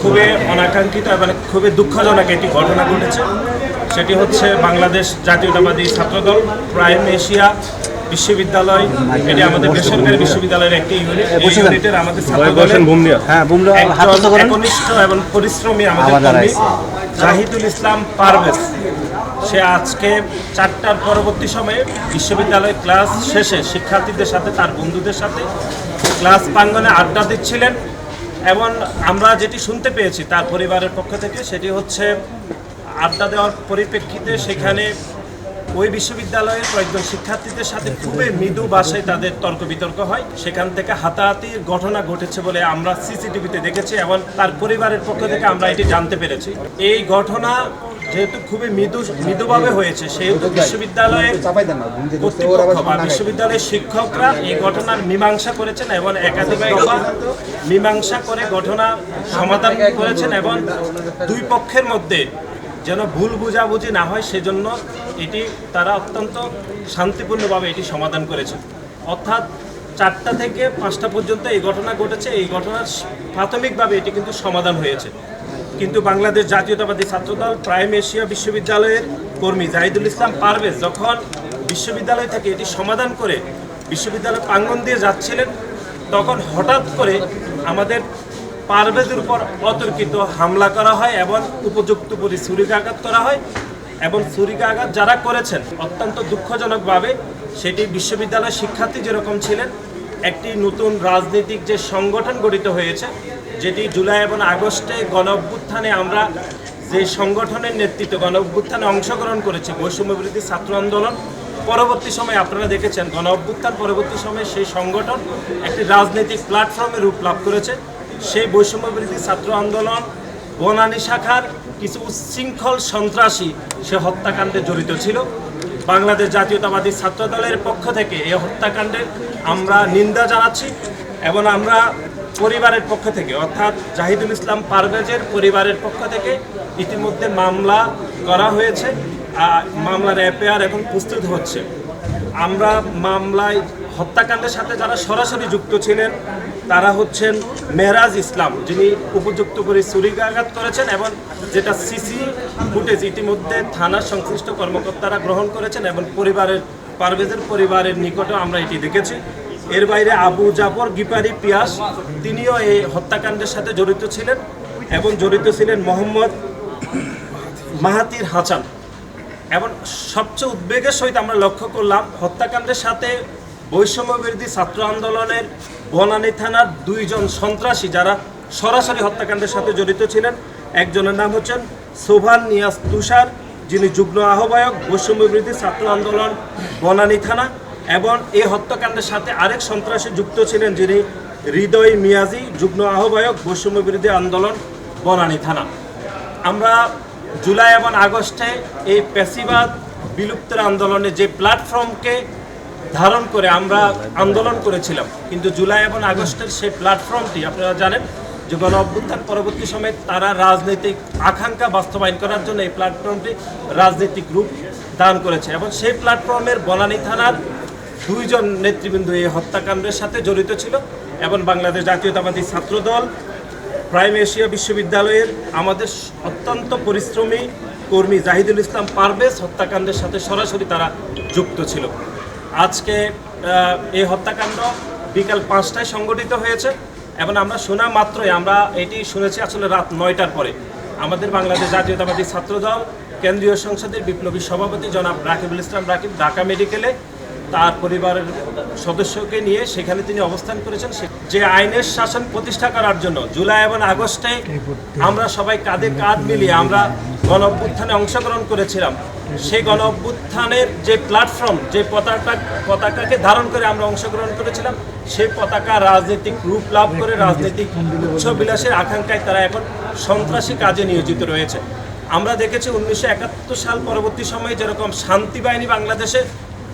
খুবই অনাকাঙ্ক্ষিত এবং খুবই দুঃখজনক একটি ঘটনা ঘটেছে। সেটি হচ্ছে বাংলাদেশ জাতীয়তাবাদী ছাত্রদল প্রাইম এশিয়া বিশ্ববিদ্যালয়, এটি আমাদের বেসরকারি বিশ্ববিদ্যালয়ের একটি ইউনিট। এই ইউনিটের আমাদের ছাত্রদলের একনিষ্ঠ এবং পরিশ্রমী আমাদের কর্মী জাহিদুল ইসলাম পারভেজ, সে আজকে 4টার পরবর্তী সময়ে বিশ্ববিদ্যালয় ক্লাস শেষে শিক্ষার্থীদের সাথে তার বন্ধুদের সাথে ক্লাস প্রাঙ্গণে আড্ডা দিচ্ছিলেন এবং আমরা যেটি শুনতে পেয়েছি তার পরিবারের পক্ষ থেকে সেটি হচ্ছে আড্ডা দেওয়ার পরিপ্রেক্ষিতে সেখানে ওই বিশ্ববিদ্যালয়ের কয়েকজন শিক্ষার্থীদের সাথে খুবই মৃদু ভাষায় তাদের তর্ক বিতর্ক হয়। সেখান থেকে হাতাহাতির ঘটনা ঘটেছে বলে আমরা সিসিটিভিতে দেখেছি এবং তার পরিবারের পক্ষ থেকে আমরা এটি জানতে পেরেছি। এই ঘটনা যেহেতু খুবই মৃদুভাবে হয়েছে সেহেতু বিশ্ববিদ্যালয়ের কর্তৃপক্ষ বা বিশ্ববিদ্যালয়ের শিক্ষকরা এই ঘটনার মীমাংসা করেছেন এবং একাধিক দফা মীমাংসা করে ঘটনা সমাধান করেছেন এবং দুই পক্ষের মধ্যে যেন ভুল বুঝাবুঝি না হয় সেজন্য এটি তারা অত্যন্ত শান্তিপূর্ণভাবে এটি সমাধান করেছে। অর্থাৎ 4টা থেকে 5টা পর্যন্ত এই ঘটনা ঘটেছে। এই ঘটনার প্রাথমিকভাবে এটি কিন্তু সমাধান হয়েছে, কিন্তু বাংলাদেশ জাতীয়তাবাদী ছাত্রদল প্রাইম এশিয়া বিশ্ববিদ্যালয়ের কর্মী জাহিদুল ইসলাম পারভেজ যখন বিশ্ববিদ্যালয় থেকে এটি সমাধান করে বিশ্ববিদ্যালয় প্রাঙ্গণ দিয়ে যাচ্ছিলেন তখন হঠাৎ করে আমাদের পারভেজের উপর অতর্কিত হামলা করা হয় এবং উপযুক্ত পরি ছুরিকাঘাত করা হয় এবং ছুরিকাঘাত যারা করেছেন অত্যন্ত দুঃখজনকভাবে সেটি বিশ্ববিদ্যালয়ের শিক্ষার্থী যেরকম ছিলেন একটি নতুন রাজনৈতিক যে সংগঠন গঠিত হয়েছে যেটি জুলাই এবং আগস্টে গণ অভ্যুত্থানে আমরা যে সংগঠনের নেতৃত্ব গণ অভ্যুত্থানে অংশগ্রহণ করেছি বৈষম্য বিরোধী ছাত্র আন্দোলন, পরবর্তী সময়ে আপনারা দেখেছেন গণ অভ্যুত্থান পরবর্তী সময়ে সেই সংগঠন একটি রাজনৈতিক প্ল্যাটফর্মে রূপ লাভ করেছে। সেই বৈষম্য বিরোধী ছাত্র আন্দোলন বনানী শাখার কিছু উচ্ছৃঙ্খল সন্ত্রাসী সে হত্যাকাণ্ডে জড়িত ছিল। বাংলাদেশ জাতীয়তাবাদী ছাত্রদলের পক্ষ থেকে এই হত্যাকাণ্ডের আমরা নিন্দা জানাচ্ছি এবং আমরা পরিবারের পক্ষ থেকে অর্থাৎ জাহিদুল ইসলাম পারভেজের পরিবারের পক্ষ থেকে ইতিমধ্যে মামলা করা হয়েছে, মামলার এফআইআর এখন প্রস্তুত হচ্ছে। আমরা মামলায় হত্যাকাণ্ডের সাথে যারা সরাসরি যুক্ত ছিলেন তারা হচ্ছেন মেহরাজ ইসলাম, যিনি উপযুক্ত করে ছুরিকাঘাত করেছেন এবং যেটা সিসি ফুটেজ ইতিমধ্যে থানার সংশ্লিষ্ট কর্মকর্তারা গ্রহণ করেছেন এবং পারভেজের পরিবারের নিকটে আমরা এটি দেখেছি। এর বাইরে আবু জাফর গিপারি পিয়াস, তিনিও এই হত্যাকাণ্ডের সাথে জড়িত ছিলেন এবং জড়িত ছিলেন মোহাম্মদ মাহাতির হাসান। এবং সবচেয়ে উদ্বেগের সহিত আমরা লক্ষ্য করলাম হত্যাকাণ্ডের সাথে বৈষম্য বিরোধী ছাত্র আন্দোলনের বনানী থানার 2 জন সন্ত্রাসী যারা সরাসরি হত্যাকাণ্ডের সাথে জড়িত ছিলেন। একজনের নাম হচ্ছেন সোভান নিয়াজ তুষার, যিনি যুগ্ম আহ্বায়ক বৈষম্য বিরোধী ছাত্র আন্দোলন বনানী থানা, এবং এই হত্যাকাণ্ডের সাথে আরেক সন্ত্রাসী যুক্ত ছিলেন যিনি হৃদয় মিয়াজি, যুগ্ম আহ্বায়ক বৈষম্য বিরোধী আন্দোলন বনানী থানা। আমরা জুলাই এবং আগস্টে এই পেশিবাদ বিলুপ্তের আন্দোলনে যে প্ল্যাটফর্মকে ধারণ করে আমরা আন্দোলন করেছিলাম, কিন্তু জুলাই এবং আগস্টের সেই প্ল্যাটফর্মটি আপনারা জানেন যে গণ অভ্যুত্থান পরবর্তী সময়ে তারা রাজনৈতিক আকাঙ্ক্ষা বাস্তবায়ন করার জন্য এই প্ল্যাটফর্মটি রাজনৈতিক রূপ দান করেছে এবং সেই প্ল্যাটফর্মের বনানী থানার 2 জন নেতৃবৃন্দ এই হত্যাকাণ্ডের সাথে জড়িত ছিল এবং বাংলাদেশ জাতীয়তাবাদী ছাত্রদল প্রাইম এশিয়া বিশ্ববিদ্যালয়ের আমাদের অত্যন্ত পরিশ্রমী কর্মী জাহিদুল ইসলাম পারভেজ হত্যাকাণ্ডের সাথে সরাসরি তারা যুক্ত ছিল। আজকে এই হত্যাকাণ্ড বিকাল 5টায় সংগঠিত হয়েছে এবং আমরা শোনা মাত্রই আমরা এটি শুনেছি আসলে রাত 9টার পরে আমাদের বাংলাদেশ জাতীয়তাবাদী ছাত্রদল কেন্দ্রীয় সংসদের বিপ্লবী সভাপতি জনাব রাকিবুল ইসলাম রাকিব ঢাকা মেডিকেলে তার পরিবারের সদস্যকে নিয়ে সেখানে তিনি অবস্থান করেছেন। যে আইনের শাসন প্রতিষ্ঠা করার জন্য জুলাই এবং আগস্টে আমরা সবাই কাঁধে কাঁধ মিলিয়ে আমরা গণ অভ্যুত্থানে অংশগ্রহণ করেছিলাম, সেই গণ অভ্যুত্থানের যে প্ল্যাটফর্ম যে পতাকাকে ধারণ করে আমরা অংশগ্রহণ করেছিলাম সেই পতাকা রাজনৈতিক রূপ লাভ করে রাজনৈতিক উচ্চবিলাসের আকাঙ্ক্ষায় তারা এখন সন্ত্রাসী কাজে নিয়োজিত রয়েছে। আমরা দেখেছি 1971 সাল পরবর্তী সময়ে যেরকম শান্তি বাহিনী বাংলাদেশে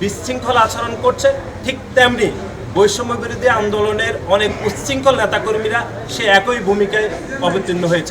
বিশৃঙ্খল আচরণ করছে, ঠিক তেমনি বৈষম্য বিরোধী আন্দোলনের অনেক উচ্ছৃঙ্খল নেতাকর্মীরা সে একই ভূমিকায় অবতীর্ণ হয়েছে।